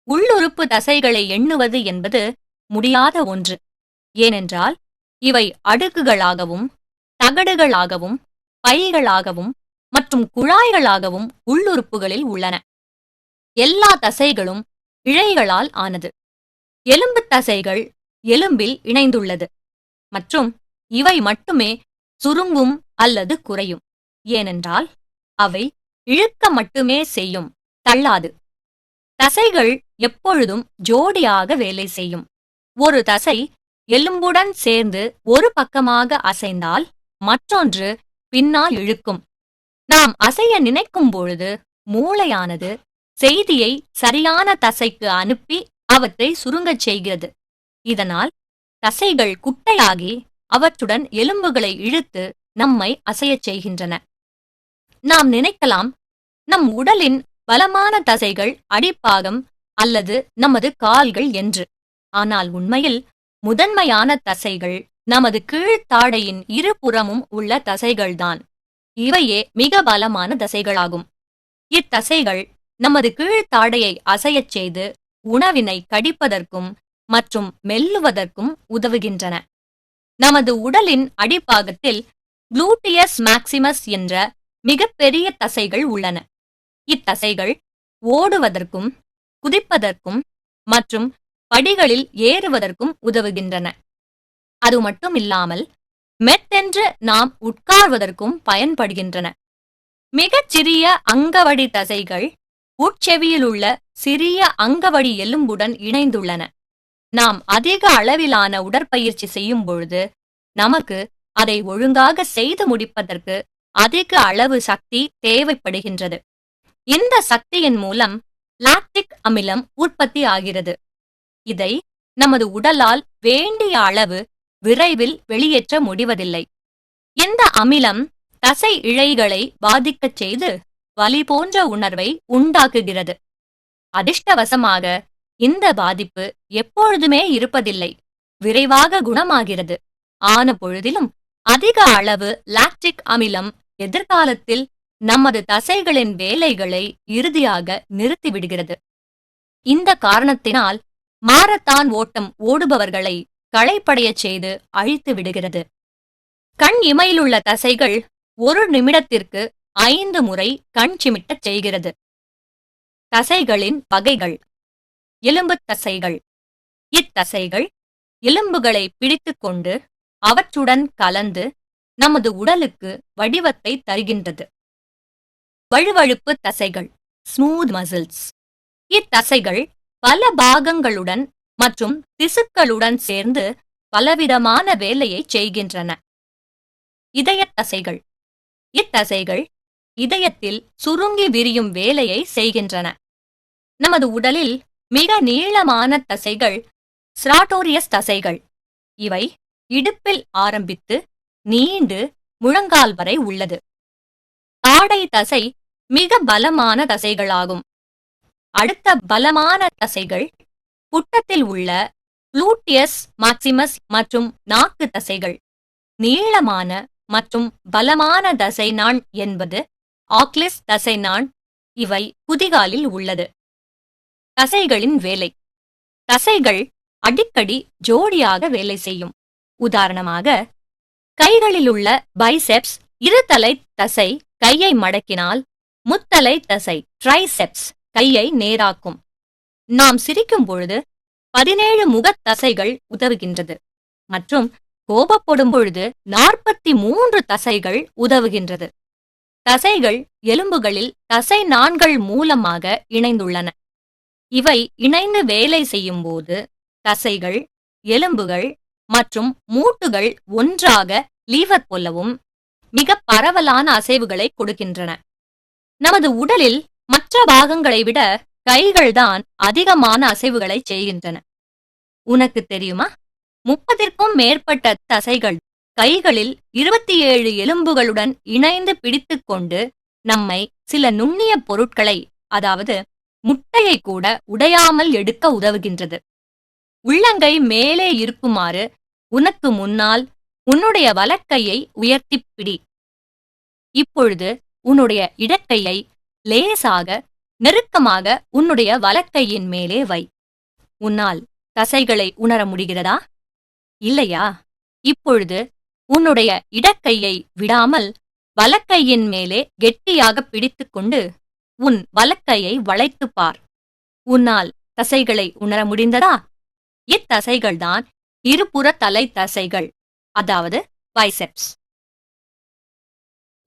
உள்ளுறுப்பு தசைகளை எண்ணுவது என்பது முடியாத ஒன்று. ஏனென்றால் இவை அடுக்குகளாகவும் தகடுகளாகவும் பைகளாகவும் மற்றும் குழாய்களாகவும் உள்ளுறுப்புகளில் உள்ளன. எல்லா தசைகளும் இழைகளால் ஆனது. எலும்பு தசைகள் எலும்பில் இணைந்துள்ளது மற்றும் இவை மட்டுமே சுருங்கும் அல்லது குறையும். ஏனென்றால் அவை இழுக்க மட்டுமே செய்யும், தள்ளாது. தசைகள் எப்பொழுதும் ஜோடியாக வேலை செய்யும். ஒரு தசை எலும்புடன் சேர்ந்து ஒரு பக்கமாக அசைந்தால் மற்றொன்று பின்னால் இழுக்கும். நாம் அசைய நினைக்கும் பொழுது மூளையானது செய்தியை சரியான தசைக்கு அனுப்பி அவற்றை சுருங்கச் செய்கிறது. இதனால் தசைகள் குட்டையாகி அவற்றுடன் எலும்புகளை இழுத்து நம்மை அசையச் செய்கின்றன. நாம் நினைக்கலாம், நம் உடலின் பலமான தசைகள் அடிப்பாகம் அல்லது நமது கால்கள் என்று. ஆனால் உண்மையில் முதன்மையான தசைகள் நமது கீழ்த்தாடையின் இருபுறமும் உள்ள தசைகள்தான். இவையே மிக பலமான தசைகளாகும். இத்தசைகள் நமது கீழ்த்தாடையை அசையச் செய்து உணவினை கடிப்பதற்கும் மற்றும் மெல்லுவதற்கும் உதவுகின்றன. நமது உடலின் அடிப்பாகத்தில் குளூட்டியஸ் மேக்சிமஸ் என்ற மிகப்பெரிய தசைகள் உள்ளன. இத்தசைகள் ஓடுவதற்கும் குதிப்பதற்கும் மற்றும் படிகளில் ஏறுவதற்கும் உதவுகின்றன. அது மட்டுமில்லாமல் மெத்தென்று நாம் உட்கார்வதற்கும் பயன்படுகின்றன. மிகச் சிறிய அங்கவடி தசைகள் உட்செவியிலுள்ள சிறிய அங்கவடி எலும்புடன் இணைந்துள்ளன. நாம் அதிக அளவிலான உடற்பயிற்சி செய்யும் பொழுது நமக்கு அதை ஒழுங்காக செய்து முடிப்பதற்கு அதிக அளவு சக்தி தேவைப்படுகின்றது. இந்த சக்தியின் மூலம் லாக்டிக் அமிலம் உற்பத்தி ஆகிறது. இதை நமது உடலால் வேண்டிய அளவு விரைவில் வெளியேற்ற முடிவதில்லை. இந்த அமிலம் தசை இழைகளை பாதிக்கச் செய்து வலி போன்ற உணர்வை உண்டாக்குகிறது. அதிர்ஷ்டவசமாக இந்த பாதிப்பு எப்பொழுதுமே இருப்பதில்லை, விரைவாக குணமாகிறது. ஆன பொழுதிலும் அதிக அளவு லாக்டிக் அமிலம் எதிர்காலத்தில் நமது தசைகளின் வேலைகளை இறுதியாக நிறுத்திவிடுகிறது. இந்த காரணத்தினால் மாரத்தான் ஓட்டம் ஓடுபவர்களை களைப்படையச் செய்து அழித்து விடுகிறது. கண் இமையிலுள்ள தசைகள் ஒரு நிமிடத்திற்கு 5 முறை கண் சிமிட்டச் செய்கிறது. தசைகளின் வகைகள். எலும்பு தசைகள். இத்தசைகள் எலும்புகளை பிடித்துக்கொண்டு அவற்றுடன் கலந்து நமது உடலுக்கு வடிவத்தை தருகின்றது. வழுவழுப்பு தசைகள், ஸ்மூத் மசில்ஸ். இத்தசைகள் பல பாகங்களுடன் மற்றும் திசுக்களுடன் சேர்ந்து பலவிதமான வேலையை செய்கின்றன. இதயத் தசைகள். இத்தசைகள் இதயத்தில் சுருங்கி விரியும் வேலையை செய்கின்றன. நமது உடலில் மிக நீளமான தசைகள் ஸ்ராட்டோரியஸ் தசைகள். இவை இடுப்பில் ஆரம்பித்து நீண்டு முழங்கால் வரை உள்ளது. தாடை தசை மிக பலமான தசைகளாகும். அடுத்த பலமான தசைகள் புட்டத்தில் உள்ள குளூட்டியஸ் மேக்சிமஸ் மற்றும் நாக்கு தசைகள். நீளமான மற்றும் பலமான தசைநாண் என்பது ஆக்லிஸ் தசைநாண். இவை குதிகாலில் உள்ளது. தசைகளின் வேலை. தசைகள் அடிக்கடி ஜோடியாக வேலை செய்யும். உதாரணமாக, கைகளில் உள்ள பைசெப்ஸ் இருதலை தசை கையை மடக்கினால், முத்தலை தசை ட்ரைசெப்ஸ் கையை நேராக்கும். நாம் சிரிக்கும் பொழுது 17 முகத் தசைகள் உதவுகின்றது மற்றும் கோபப்படும் பொழுது 43 தசைகள் உதவுகின்றது. தசைகள் எலும்புகளில் தசை நாண்கள் மூலமாக இணைந்துள்ளன. இவை இணைந்து வேலை செய்யும் போது தசைகள், எலும்புகள் மற்றும் மூட்டுகள் ஒன்றாக லீவர் போலவும் மிக பரவலான அசைவுகளை கொடுக்கின்றன. நமது உடலில் மற்ற பாகங்களை விட கைகள்தான் அதிகமான அசைவுகளை செய்கின்றன. உனக்கு தெரியுமா? 30க்கும் மேற்பட்ட தசைகள் கைகளில் 27 எலும்புகளுடன் இணைந்து பிடித்துக்கொண்டு நம்மை சில நுண்ணிய பொருட்களை, அதாவது முட்டையை கூட உடையாமல் எடுக்க உதவுகின்றது. உள்ளங்கை மேலே இருக்குமாறு உனக்கு முன்னால் உன்னுடைய வலக்கையை உயர்த்திப் பிடி. இப்பொழுது உன்னுடைய இடக்கையை லேசாக நெருக்கமாக உன்னுடைய வலக்கையின் மேலே வை. உன்னால் தசைகளை உணர முடிகிறதா? இல்லையா? இப்பொழுது உன்னுடைய இடக்கையை விடாமல் வலக்கையின் மேலே கெட்டியாக பிடித்துக்கொண்டு உன் வலக்கையை வளைத்துப் பார். உன்னால் தசைகளை உணர முடிந்ததா? இத்தசைகள்தான் இருபுற தலை தசைகள், அதாவது பைசெப்ஸ்.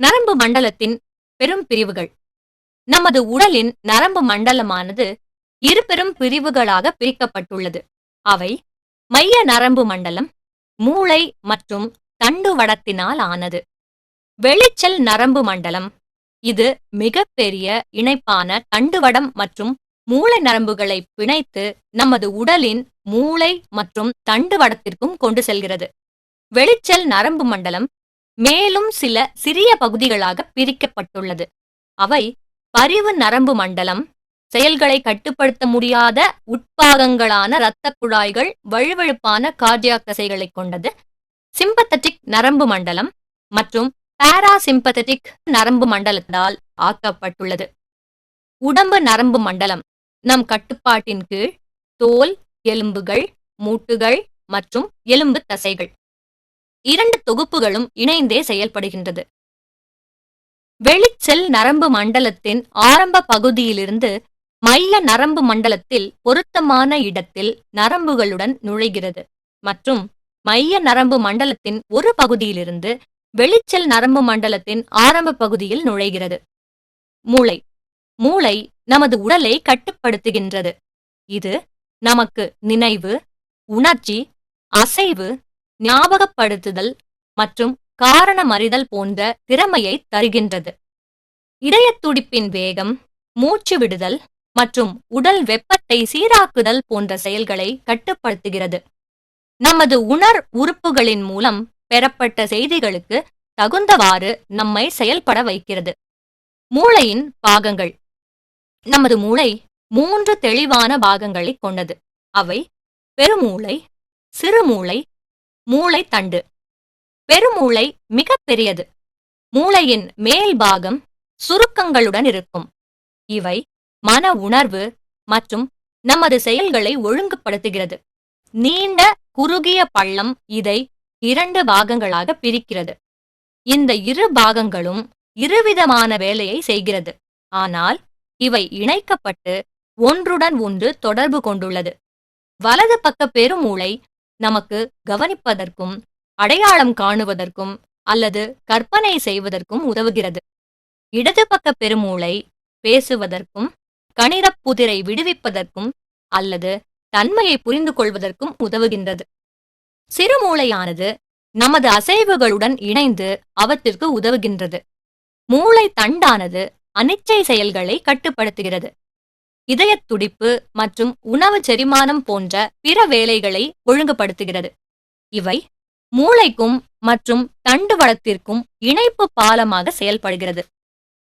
நரம்பு மண்டலத்தின் பெரும் பிரிவுகள். நமது உடலின் நரம்பு மண்டலமானது இரு பெரும் பிரிவுகளாக பிரிக்கப்பட்டுள்ளது. அவை மைய நரம்பு மண்டலம், மூளை மற்றும் தண்டுவடத்தினால் ஆனது. வெளிச்சல் நரம்பு மண்டலம். இது மிகப்பெரிய இணைப்பான தண்டுவடம் மற்றும் மூளை நரம்புகளை பிணைத்து நமது உடலின் மூளை மற்றும் தண்டுவடத்திற்கும் கொண்டு செல்கிறது. வெளிச்சல் நரம்பு மண்டலம் மேலும் சில சிறிய பகுதிகளாக பிரிக்கப்பட்டுள்ளது. அவை பரிவு நரம்பு மண்டலம், செயல்களை கட்டுப்படுத்த முடியாத உட்பாகங்களான இரத்த குழாய்கள், வழுவழுப்பான கார்டியாக் தசைகளை கொண்டது. சிம்பத்தட்டிக் நரம்பு மண்டலம் மற்றும் பாராசிம்பத்தட்டிக் நரம்பு மண்டலத்தால் ஆக்கப்பட்டுள்ளது. உடம்பு நரம்பு மண்டலம் நம் கட்டுப்பாட்டின் கீழ் தோல், எலும்புகள், மூட்டுகள் மற்றும் எலும்பு தசைகள் இரண்டு தொகுப்புகளும் இணைந்தே செயல்படுகின்றது. வெளிச்செல் நரம்பு மண்டலத்தின் ஆரம்ப பகுதியிலிருந்து மைய நரம்பு மண்டலத்தில் பொருத்தமான இடத்தில் நரம்புகளுடன் நுழைகிறது மற்றும் மைய நரம்பு மண்டலத்தின் ஒரு பகுதியிலிருந்து வெளிச்செல் நரம்பு மண்டலத்தின் ஆரம்ப பகுதியில் நுழைகிறது. மூளை. மூளை நமது உடலை கட்டுப்படுத்துகின்றது. இது நமக்கு நினைவு, உணர்ச்சி, அசைவு, ஞாபகப்படுத்துதல் மற்றும் காரணமறிதல் போன்ற திறமையை தருகின்றது. இதயத் துடிப்பின் வேகம், மூச்சு விடுதல் மற்றும் உடல் வெப்பத்தை சீராக்குதல் போன்ற செயல்களை கட்டுப்படுத்துகிறது. நமது உணர் உறுப்புகளின் மூலம் பெறப்பட்ட செய்திகளுக்கு தகுந்தவாறு நம்மை செயல்பட வைக்கிறது. மூளையின் பாகங்கள். நமது மூளை 3 தெளிவான பாகங்களை கொண்டது. அவை பெருமூளை, சிறுமூளை, மூளை தண்டு. பெருமூளை மிக பெரியது. மூளையின் மேல் பாகம் சுருக்கங்களுடன் இருக்கும். இவை மன உணர்வு மற்றும் நமது செயல்களை ஒழுங்குபடுத்துகிறது. நீண்ட குறுகிய பள்ளம் இதை 2 பாகங்களாக பிரிக்கிறது. இந்த இரு பாகங்களும் இருவிதமான வேலையை செய்கிறது. ஆனால் இவை இணைக்கப்பட்டு ஒன்றுடன் ஒன்று தொடர்பு கொண்டுள்ளது. வலது பக்க பெருமூளை நமக்கு கவனிப்பதற்கும், அடையாளம் காணுவதற்கும் அல்லது கற்பனை செய்வதற்கும் உதவுகிறது. இடது பக்க பெருமூளை பேசுவதற்கும், கணிதப் புதிரை விடுவிப்பதற்கும் அல்லது தன்மையை புரிந்து கொள்வதற்கும் உதவுகின்றது. சிறுமூளையானது நமது அசைவுகளுடன் இணைந்து அவற்றிற்கு உதவுகின்றது. மூளை தண்டானது அனிச்சை செயல்களை கட்டுப்படுத்துகிறது. இதயத் துடிப்பு மற்றும் உணவு செரிமானம் போன்ற பிற வேலைகளை ஒழுங்குபடுத்துகிறது. இவை மூளைக்கும் மற்றும் தண்டுவடத்திற்கும் இணைப்பு பாலமாக செயல்படுகிறது.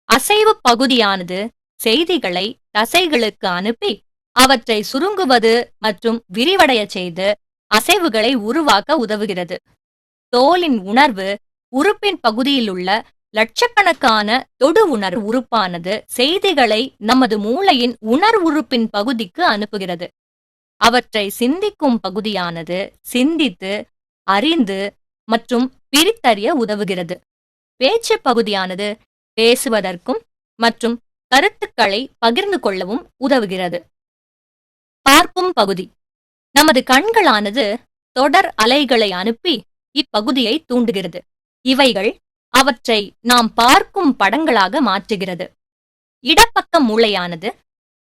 அசைவு பகுதியானது செய்திகளை தசைகளுக்கு அனுப்பி அவற்றை சுருங்குவது மற்றும் விரிவடைய செய்து அசைவுகளை உருவாக்க உதவுகிறது. தோலின் உணர்வு உறுப்பின் பகுதியிலுள்ள லட்சக்கணக்கான தொடு உணர்வு உறுப்பானது செய்திகளை நமது மூளையின் உணர்வுறுப்பின் பகுதிக்கு அனுப்புகிறது. அவற்றை சிந்திக்கும் பகுதியானது சிந்தித்து, அறிந்து மற்றும் பிரித்தறிய உதவுகிறது. பேச்சு பகுதியானது பேசுவதற்கும் மற்றும் கருத்துக்களை பகிர்ந்து கொள்ளவும் உதவுகிறது. பார்க்கும் பகுதி நமது கண்களானது தொடர் அலைகளை அனுப்பி இப்பகுதியை தூண்டுகிறது. இவைகள் அவற்றை நாம் பார்க்கும் படங்களாக மாற்றுகிறது. இடப்பக்க மூளையானது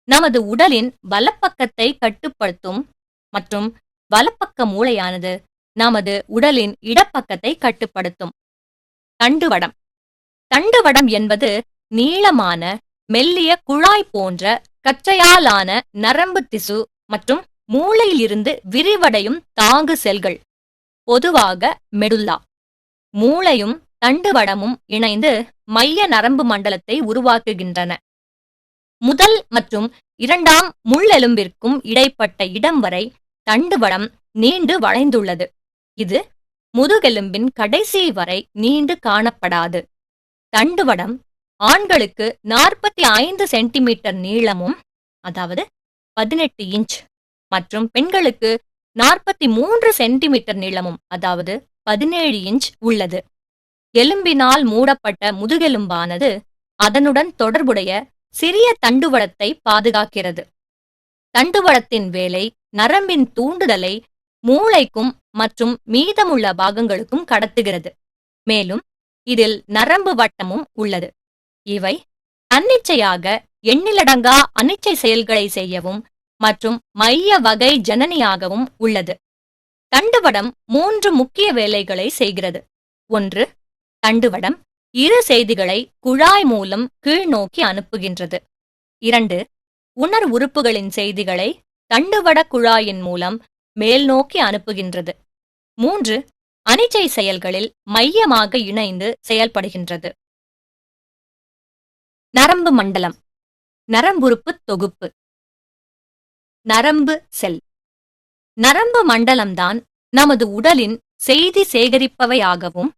நமது உடலின் வலப்பக்கத்தை கட்டுப்படுத்தும் மற்றும் வலப்பக்க மூளையானது நமது உடலின் இடப்பக்கத்தை கட்டுப்படுத்தும். தண்டுவடம் தண்டுவடம் என்பது நீளமான மெல்லிய குழாய் போன்ற கற்றையாலான நரம்பு திசு மற்றும் மூளையிலிருந்து விரிவடையும் தாங்கு செல்கள், பொதுவாக மெடுல்லா. மூளையும் தண்டுவடமும் இணைந்து மைய நரம்பு மண்டலத்தை உருவாக்குகின்றன. முதல் மற்றும் இரண்டாம் முள்ளெலும்பிற்கும் இடைப்பட்ட இடம் வரை தண்டுவடம் நீண்டு வளைந்துள்ளது. இது முதுகெலும்பின் கடைசி வரை நீண்டு காணப்படாது. தண்டுவடம் ஆண்களுக்கு 45 சென்டிமீட்டர் நீளமும், அதாவது 18 இன்ச், மற்றும் பெண்களுக்கு 43 சென்டிமீட்டர் நீளமும், அதாவது 17 இன்ச் உள்ளது. எலும்பினால் மூடப்பட்ட முதுகெலும்பானது அதனுடன் தொடர்புடைய சிறிய தண்டுவடத்தை பாதுகாக்கிறது. தண்டுவடத்தின் வேலை நரம்பின் தூண்டுதலை மூளைக்கும் மற்றும் மீதமுள்ள பாகங்களுக்கும் கடத்துகிறது. மேலும் இதில் நரம்பு வட்டமும் உள்ளது. இவை தன்னிச்சையாக எண்ணிலடங்கா அனிச்சை செயல்களை செய்யவும் மற்றும் மைய வகை ஜனனியாகவும் உள்ளது. தண்டுவடம் 3 முக்கிய வேலைகளை செய்கிறது. 1. தண்டுவடம் இரு செய்திகளை குழாய் மூலம் கீழ் நோக்கி அனுப்புகின்றது. 2. உணர் உறுப்புகளின் செய்திகளை தண்டுவட குழாயின் மூலம் மேல் நோக்கி அனுப்புகின்றது. 3. அனிச்சை செயல்களில் மையமாக இணைந்து செயல்படுகின்றது. நரம்பு மண்டலம், நரம்புறுப்பு தொகுப்பு. நரம்பு செல். நரம்பு மண்டலம்தான் நமது உடலின் செய்தி சேகரிப்பவையாகவும்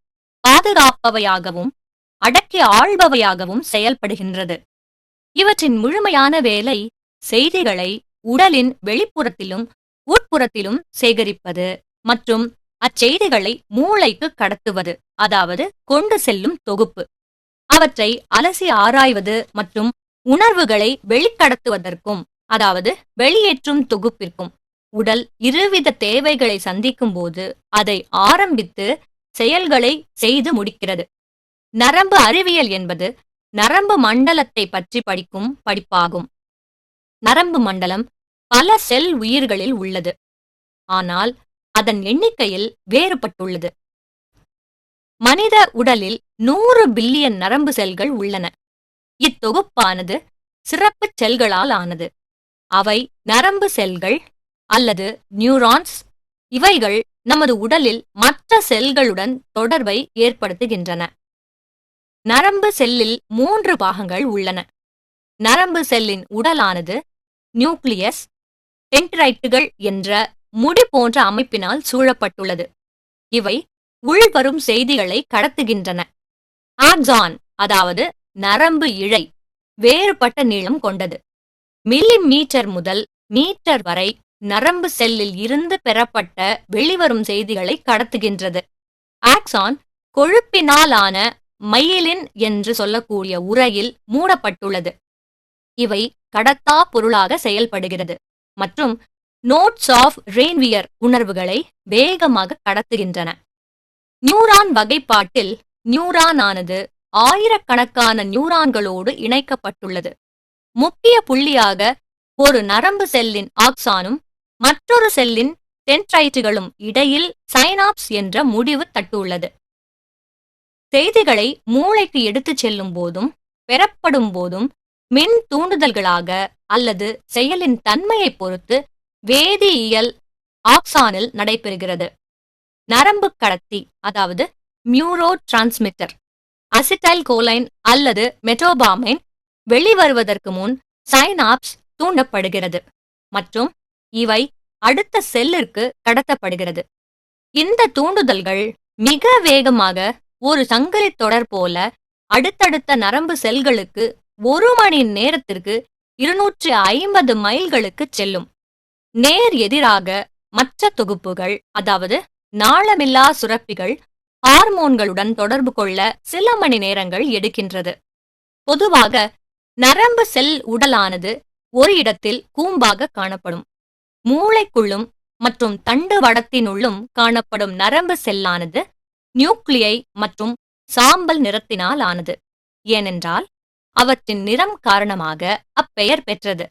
பாதுகாப்பவையாகவும் அடக்கி ஆள்பவையாகவும் செயல்படுகின்றது. இவற்றின் முழுமையான வேலை செய்திகளை உடலின் வெளிப்புறத்திலும் உட்புறத்திலும் சேகரிப்பது மற்றும் அச்செய்திகளை மூளைக்கு கடத்துவது, அதாவது கொண்டு செல்லும் தொகுப்பு. அவற்றை அலசி ஆராய்வது மற்றும் உணர்வுகளை வெளிக்கடத்துவதற்கும், அதாவது வெளியேற்றும் தொகுப்பிற்கும் உடல் இருவித தேவைகளை சந்திக்கும் போது அதை ஆரம்பித்து செயல்களை செய்து முடிக்கிறது. நரம்பு அறிவியல் என்பது நரம்பு மண்டலத்தை பற்றி படிக்கும் படிப்பாகும். நரம்பு மண்டலம் பல செல் உயிர்களில் உள்ளது, ஆனால் அதன் எண்ணிக்கையில் வேறுபட்டுள்ளது. மனித உடலில் 100 பில்லியன் நரம்பு செல்கள் உள்ளன. இத்தொகுப்பானது சிறப்பு செல்களால் ஆனது. அவை நரம்பு செல்கள் அல்லது நியூரான்ஸ். இவைகள் நமது உடலில் மற்ற செல்களுடன் தொடர்பை ஏற்படுத்துகின்றன. நரம்பு செல்லில் 3 பாகங்கள் உள்ளன. நரம்பு செல்லின் உடலானது நியூக்ளியஸ், டென்ட்ரைட்டுகள் என்ற முடி போன்ற அமைப்பினால் சூழப்பட்டுள்ளது. இவை உள்வரும் செய்திகளை கடத்துகின்றன. ஆக்சான், அதாவது நரம்பு இழை, வேறுபட்ட நீளம் கொண்டது. மில்லிமீட்டர் முதல் மீட்டர் வரை நரம்பு செல்லில் இருந்து பெறப்பட்ட வெளிவரும் செய்திகளை கடத்துகின்றது. ஆக்சான் கொழுப்பினால் ஆன மைலின் என்று சொல்லக்கூடிய உறையில் மூடப்பட்டுள்ளது. இவை கடத்தா பொருளாக செயல்படுகிறது மற்றும் நோட்ஸ் ஆஃப் ரெயின்வியர் உணர்வுகளை வேகமாக கடத்துகின்றன. நியூரான் வகைப்பாட்டில் நியூரான் ஆனது ஆயிரக்கணக்கான நியூரான்களோடு இணைக்கப்பட்டுள்ளது. முக்கிய புள்ளியாக ஒரு நரம்பு செல்லின் ஆக்சானும் மற்றொரு செல்லின் டென்ட்ரைட்டுகளும் இடையில் சைனாப்ஸ் என்ற முடிவு தட்டு உள்ளது. செய்திகளை மூளைக்கு எடுத்துச் செல்லும் போதும் பெறப்படும் போதும் மின் தூண்டுதல்களாக அல்லது செயலின் தன்மையை பொறுத்து வேதியியல் ஆக்சானில் நடைபெறுகிறது. நரம்பு கடத்தி, அதாவது மியூரோ டிரான்ஸ்மிட்டர், அசிடைல் கோலைன் அல்லது மெட்டோபாமைன் வெளிவருவதற்கு முன் சைனாப்ஸ் தூண்டப்படுகிறது மற்றும் இவை அடுத்த செல்லிற்கு கடத்தப்படுகிறது. இந்த தூண்டுதல்கள் மிக வேகமாக ஒரு சங்கிலி தொடர் போல அடுத்தடுத்த நரம்பு செல்களுக்கு 1 மணி நேரத்திற்கு 250 மைல்களுக்கு செல்லும். நேர் எதிராக மற்ற தொகுப்புகள், அதாவது நாளமில்லா சுரப்பிகள் ஹார்மோன்களுடன் தொடர்பு கொள்ள சில மணி நேரங்கள் எடுக்கின்றது. பொதுவாக நரம்பு செல் உடலானது ஒரு இடத்தில் கூம்பாக காணப்படும். மூளைக்குள்ளும் மற்றும் தண்டு வடத்தினுள்ளும் காணப்படும் நரம்பு செல்லானது நியூக்ளியை மற்றும் சாம்பல் நிறத்தினால் ஆனது. ஏனென்றால் அவற்றின் நிறம் காரணமாக அப்பெயர் பெற்றது.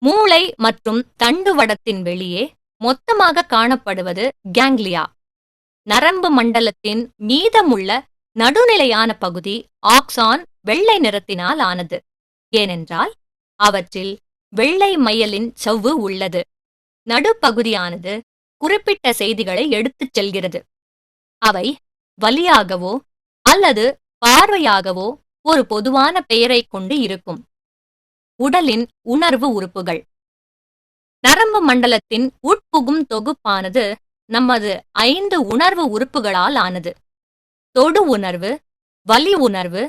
மூளை மற்றும் தண்டு வடத்தின் வெளியே மொத்தமாக காணப்படுவது கேங்லியா. நரம்பு மண்டலத்தின் மீதமுள்ள நடுநிலையான பகுதி ஆக்சான் வெள்ளை நிறத்தினால் ஆனது. ஏனென்றால் அவற்றில் வெள்ளை மையலின் சவ்வு உள்ளது. நடுப்பகுதியானது குறிப்பிட்ட செய்திகளை எடுத்துச் செல்கிறது. அவை வலியாகவோ அல்லது பார்வையாகவோ ஒரு பொதுவான பெயரைக் கொண்டு இருக்கும். உடலின் உணர்வு உறுப்புகள். நரம்பு மண்டலத்தின் உட்புகும் தொகுப்பானது நமது 5 உணர்வு உறுப்புகளால் ஆனது. தொடு உணர்வு, வலி உணர்வு,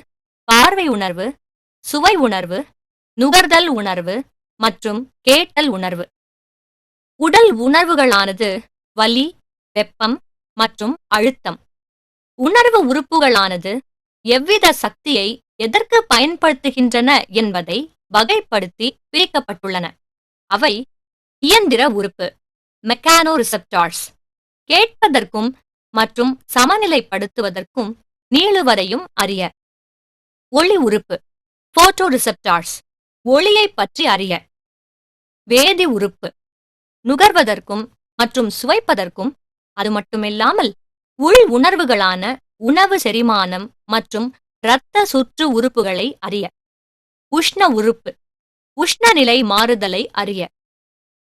பார்வை உணர்வு, சுவை உணர்வு, நுகர்தல் உணர்வு மற்றும் கேட்டல் உணர்வு. உடல் உணர்வுகளானது வலி, வெப்பம் மற்றும் அழுத்தம். உணர்வு உறுப்புகளானது எவ்வித சக்தியை எதற்கு பயன்படுத்துகின்றன என்பதை வகைப்படுத்தி பிரிக்கப்பட்டுள்ளன. அவை இயந்திர உறுப்பு மெக்கானோ ரிசெப்டார்ஸ், கேட்பதற்கும் மற்றும் சமநிலைப்படுத்துவதற்கும் நீளுவதையும் அறிய. ஒளி உறுப்பு போட்டோ ரிசெப்டார்ஸ், ஒளியை பற்றி அறிய. வேதி உறுப்பு நுகர்வதற்கும் மற்றும் சுவைப்பதற்கும், அது மட்டுமில்லாமல் உள் உணர்வுகளான உணவு செரிமானம் மற்றும் இரத்த சுற்று உறுப்புகளை அறிய. உஷ்ண உறுப்பு உஷ்ணநிலை மாறுதலை அறிய.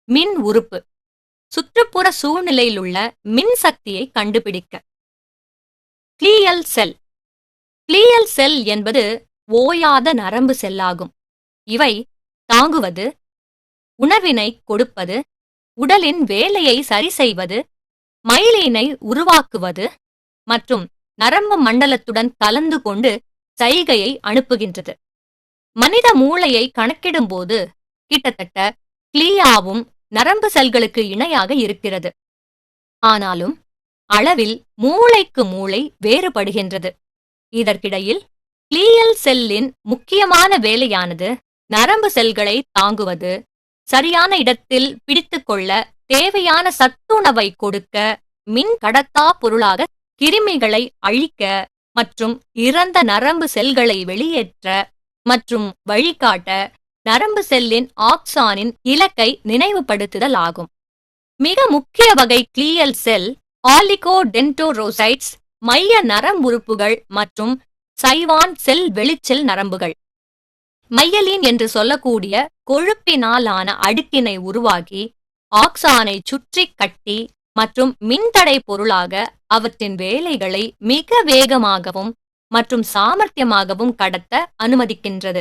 மின் உறுப்பு சுற்றுப்புற சூழ்நிலையிலுள்ள மின்சக்தியை கண்டுபிடிக்க. கிளியல் செல். கிளியல் செல் என்பது ஓயாத நரம்பு செல்லாகும். இவை தாங்குவது, உணவினை கொடுப்பது, உடலின் வேலையை சரி செய்வது, மைலீனை உருவாக்குவது மற்றும் நரம்பு மண்டலத்துடன் கலந்து கொண்டு சைகையை அனுப்புகின்றது. மனித மூளையை கணக்கிடும்போது கிட்டத்தட்ட கிளியாவும் நரம்பு செல்களுக்கு இணையாக இருக்கிறது. ஆனாலும் அளவில் மூளைக்கு மூளை வேறுபடுகின்றது. இதற்கிடையில் கிளியல் செல்லின் முக்கியமான வேலையானது நரம்பு செல்களை தாங்குவது, சரியான இடத்தில் பிடித்துக்கொள்ள தேவையான சத்துணவை கொடுக்க, மின் கடத்தா பொருளாக கிருமிகளை அழிக்க மற்றும் இறந்த நரம்பு செல்களை வெளியேற்ற மற்றும் வழிகாட்ட நரம்பு செல்லின் ஆக்சானின் இலக்கை நினைவுபடுத்துதல் ஆகும். மிக முக்கிய வகை கிளியல் செல் ஆலிகோடென்டோரோசைட்ஸ், மைய நரம்புறுப்புகள் மற்றும் சைவான் செல் வெளிச்செல் நரம்புகள். மையலின் என்று சொல்லக்கூடிய கொழுப்பினாலான அடுக்கினை உருவாக்கி ஆக்சானை சுற்றி கட்டி மற்றும் மின்தடை பொருளாக அவற்றின் வேலைகளை மிக வேகமாகவும் மற்றும் சாமர்த்தியமாகவும் கடத்த அனுமதிக்கின்றது.